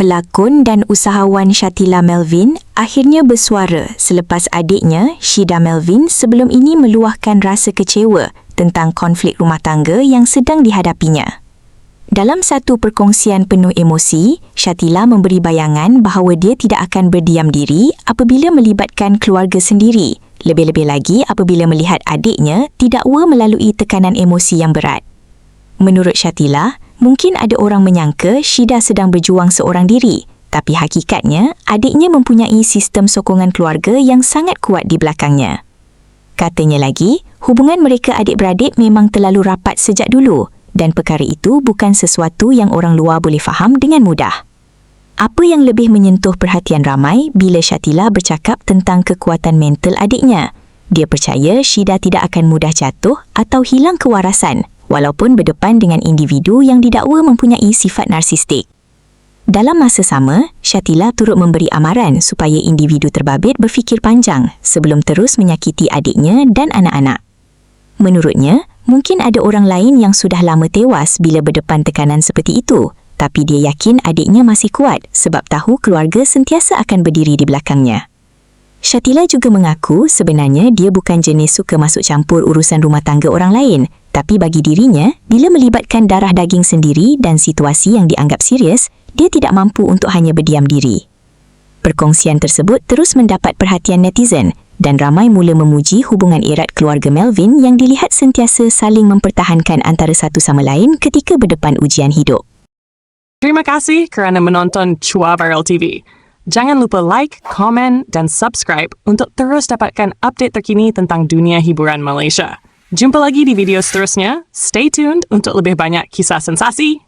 Pelakon dan usahawan Shatila Melvin akhirnya bersuara selepas adiknya, Shida Melvin, sebelum ini meluahkan rasa kecewa tentang konflik rumah tangga yang sedang dihadapinya. Dalam satu perkongsian penuh emosi, Shatila memberi bayangan bahawa dia tidak akan berdiam diri apabila melibatkan keluarga sendiri, lebih-lebih lagi apabila melihat adiknya didakwa melalui tekanan emosi yang berat. Menurut Shatila, mungkin ada orang menyangka Shida sedang berjuang seorang diri, tapi hakikatnya adiknya mempunyai sistem sokongan keluarga yang sangat kuat di belakangnya. Katanya lagi, hubungan mereka adik-beradik memang terlalu rapat sejak dulu dan perkara itu bukan sesuatu yang orang luar boleh faham dengan mudah. Apa yang lebih menyentuh perhatian ramai bila Shatila bercakap tentang kekuatan mental adiknya. Dia percaya Shida tidak akan mudah jatuh atau hilang kewarasan walaupun berdepan dengan individu yang didakwa mempunyai sifat narsistik. Dalam masa sama, Shatila turut memberi amaran supaya individu terbabit berfikir panjang sebelum terus menyakiti adiknya dan anak-anak. Menurutnya, mungkin ada orang lain yang sudah lama tewas bila berdepan tekanan seperti itu, tapi dia yakin adiknya masih kuat sebab tahu keluarga sentiasa akan berdiri di belakangnya. Shatila juga mengaku sebenarnya dia bukan jenis suka masuk campur urusan rumah tangga orang lain, tapi bagi dirinya, bila melibatkan darah daging sendiri dan situasi yang dianggap serius, dia tidak mampu untuk hanya berdiam diri. Perkongsian tersebut terus mendapat perhatian netizen dan ramai mula memuji hubungan erat keluarga Melvin yang dilihat sentiasa saling mempertahankan antara satu sama lain ketika berdepan ujian hidup. Terima kasih kerana menonton Chua Viral TV. Jangan lupa like, komen dan subscribe untuk terus dapatkan update terkini tentang dunia hiburan Malaysia. Jumpa lagi di video seterusnya. Stay tuned untuk lebih banyak kisah sensasi.